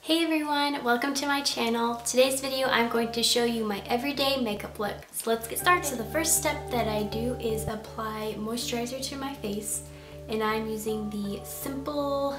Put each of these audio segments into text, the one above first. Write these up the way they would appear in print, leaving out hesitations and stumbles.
Hey everyone, welcome to my channel. Today's video I'm going to show you my everyday makeup look. So let's get started. So the first step that I do is apply moisturizer to my face, and I'm using the Simple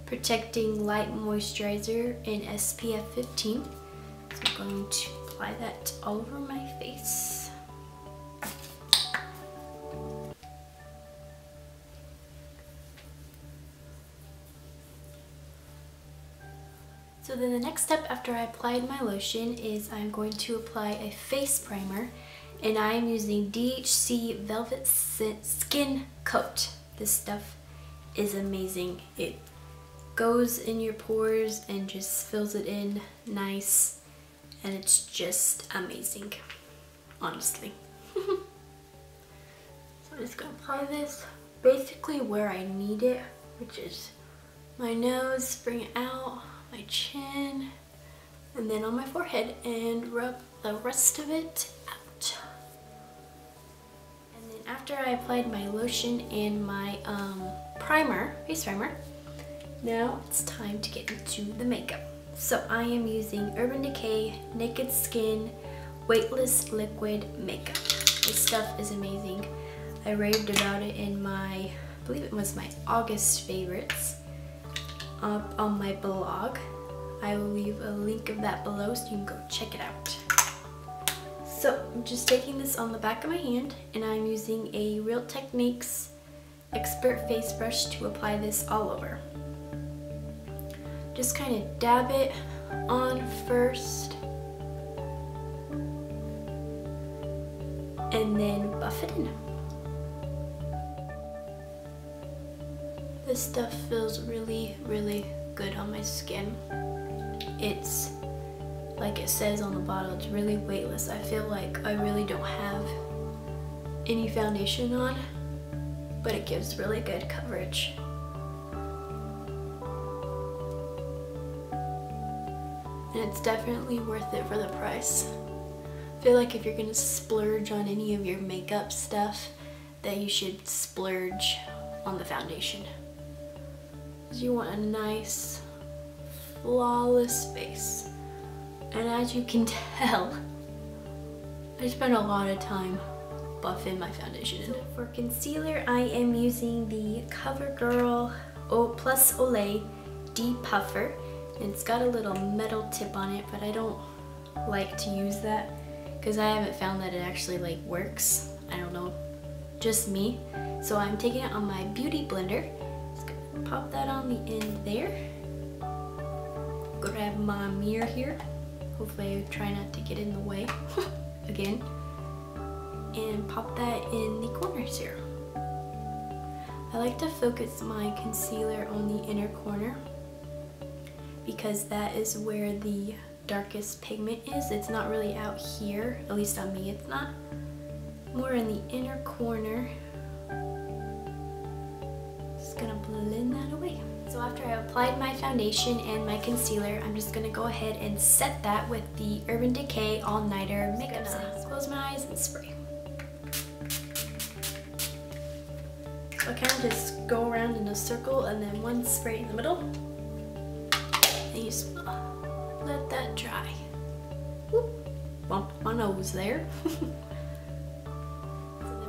Protecting Light Moisturizer in SPF 15. So I'm going to apply that all over my face. So then the next step after I applied my lotion is I'm going to apply a face primer, and I'm using DHC Velvet Skin Coat. This stuff is amazing. It goes in your pores and just fills it in nice, and it's just amazing, honestly. So I'm just gonna apply this basically where I need it, which is my nose, bring it out, my chin, and then on my forehead, and rub the rest of it out. And then after I applied my lotion and my face primer, now it's time to get into the makeup. So I am using Urban Decay Naked Skin Weightless Liquid Makeup. This stuff is amazing. I raved about it in my, I believe it was my August favorites, up on my blog. I will leave a link of that below so you can go check it out. So I'm just taking this on the back of my hand, and I'm using a Real Techniques Expert Face Brush to apply this all over. Just kind of dab it on first, and then buff it in. This stuff feels really, really good on my skin. It's, like it says on the bottle, it's really weightless. I feel like I really don't have any foundation on, but it gives really good coverage. And it's definitely worth it for the price. I feel like if you're gonna splurge on any of your makeup stuff, that you should splurge on the foundation. You want a nice, flawless face. And as you can tell, I spent a lot of time buffing my foundation in. So for concealer, I am using the Covergirl plus Olay Depuffer. And it's got a little metal tip on it, but I don't like to use that because I haven't found that it actually works. I don't know, just me. So I'm taking it on my beauty blender. Pop that on the end there. Grab my mirror here. Hopefully I try not to get in the way again. And pop that in the corners here. I like to focus my concealer on the inner corner because that is where the darkest pigment is. It's not really out here, at least on me it's not. More in the inner corner. Gonna blend that away. So after I applied my foundation and my concealer, I'm just gonna go ahead and set that with the Urban Decay All Nighter Makeup Set. Close my eyes and spray. So I kind of just go around in a circle and then one spray in the middle. And you just let that dry. Whoop. Bump my nose there.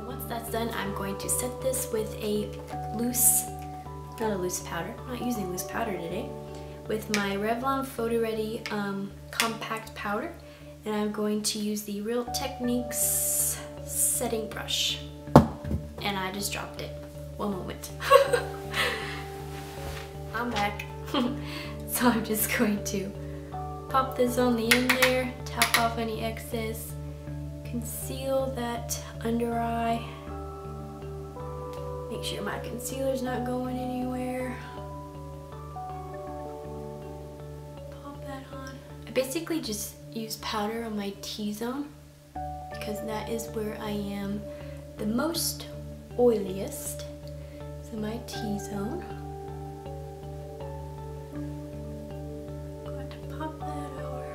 Once that's done, I'm going to set this with a not a loose powder, I'm not using loose powder today, with my Revlon Photo Ready compact powder, and I'm going to use the Real Techniques setting brush. And I just dropped it. One moment. I'm back. So I'm just going to pop this on the end there, tap off any excess, conceal that under eye. Make sure my concealer's not going anywhere. Pop that on. I basically just use powder on my T-zone because that is where I am the most oiliest. So my T-zone. Got to pop that over.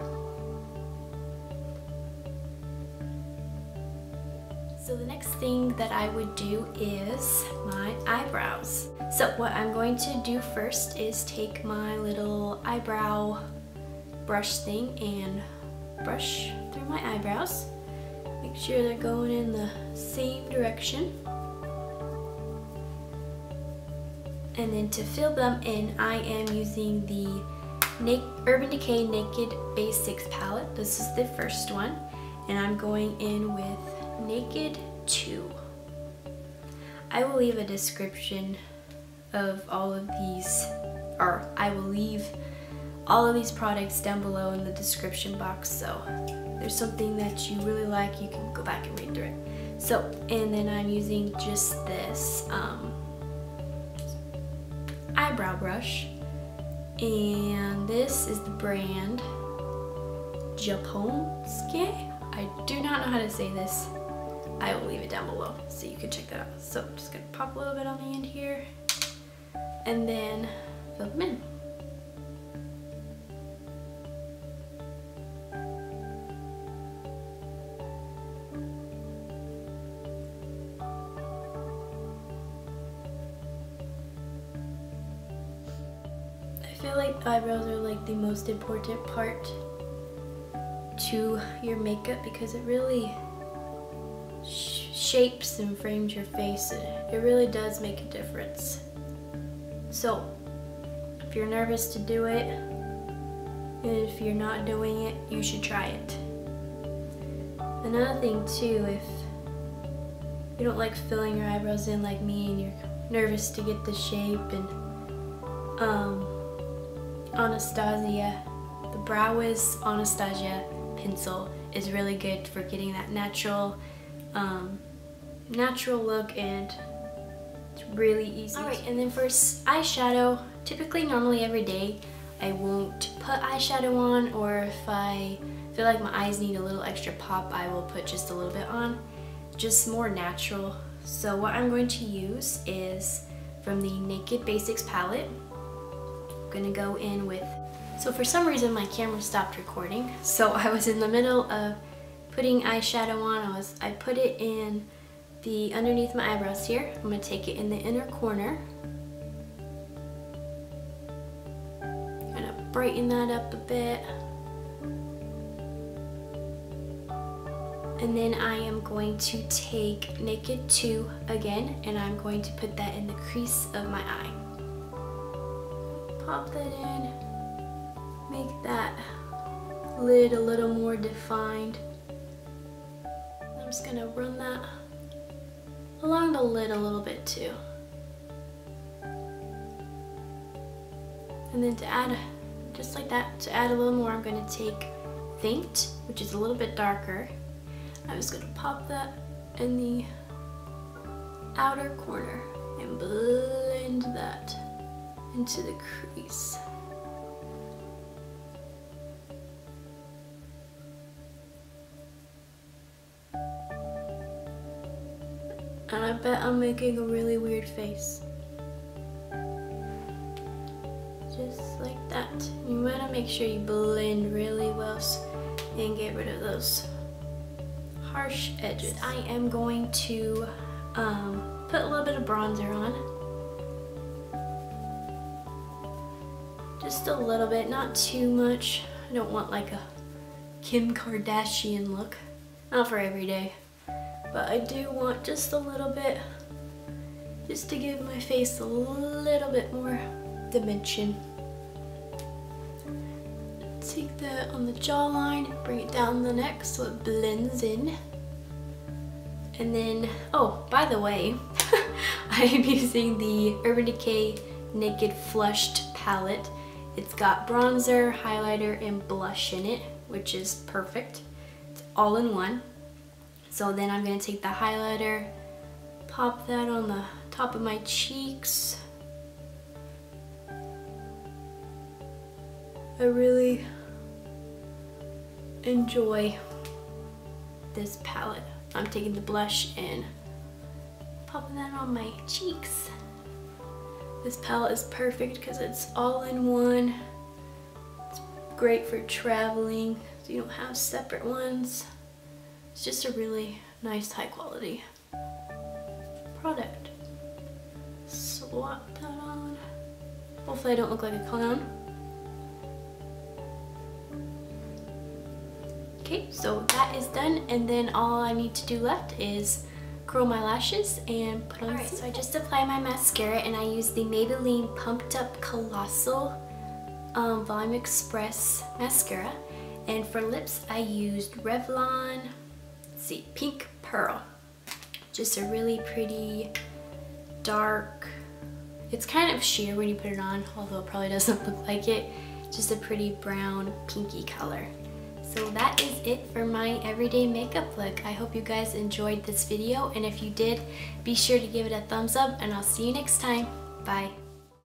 So the next thing that I would do is my eyebrows. So what I'm going to do first is take my little eyebrow brush thing and brush through my eyebrows. Make sure they're going in the same direction. And then to fill them in, I am using the Urban Decay Naked Basics palette. This is the first one. And I'm going in with Naked 2. I will leave a description of all of these, or I will leave all of these products down below in the description box, so if there's something that you really like, you can go back and read through it. So, and then I'm using just this eyebrow brush, and this is the brand Japonske. I do not know how to say this. I will leave it down below so you can check that out. So I'm just gonna pop a little bit on the end here and then fill them in. I feel like eyebrows are like the most important part to your makeup because it really shapes and frames your face. It really does make a difference. So if you're nervous to do it, and if you're not doing it, you should try it. Another thing too, if you don't like filling your eyebrows in like me and you're nervous to get the shape, and Anastasia, the Brow Wiz Anastasia pencil is really good for getting that natural look, and it's really easy. Alright, and then for eyeshadow, typically normally every day I won't put eyeshadow on, or if I feel like my eyes need a little extra pop, I will put just a little bit on, just more natural. So what I'm going to use is from the Naked Basics palette. I'm gonna go in with, so for some reason my camera stopped recording, so I was in the middle of putting eyeshadow on. I put it in the underneath my eyebrows here. I'm gonna take it in the inner corner. Gonna brighten that up a bit. And then I am going to take Naked 2 again, and I'm going to put that in the crease of my eye. Pop that in, make that lid a little more defined. I'm just gonna run that along the lid a little bit too. And then to add, just like that, to add a little more, I'm gonna take Faint, which is a little bit darker. I'm just gonna pop that in the outer corner and blend that into the crease. And I bet I'm making a really weird face. Just like that. You wanna make sure you blend really well and get rid of those harsh edges. I am going to put a little bit of bronzer on. Just a little bit, not too much. I don't want like a Kim Kardashian look. Not for every day. But I do want just a little bit, just to give my face a little bit more dimension. Take that on the jawline, bring it down the neck so it blends in. And then, oh, by the way, I am using the Urban Decay Naked Flushed palette. It's got bronzer, highlighter, and blush in it, which is perfect. It's all in one. So then I'm gonna take the highlighter, pop that on the top of my cheeks. I really enjoy this palette. I'm taking the blush and popping that on my cheeks. This palette is perfect because it's all in one. It's great for traveling, so you don't have separate ones. It's just a really nice high quality product. Swap that on. Hopefully I don't look like a clown. Okay, so that is done, and then all I need to do left is curl my lashes and put on. Alright, so I just applied my mascara, and I use the Maybelline Pumped Up Colossal Volume Express mascara. And for lips, I used Revlon, let's see, Pink Pearl. Just a really pretty dark, it's kind of sheer when you put it on, although it probably doesn't look like it. Just a pretty brown, pinky color. So that is it for my everyday makeup look. I hope you guys enjoyed this video, and if you did, be sure to give it a thumbs up, and I'll see you next time. Bye.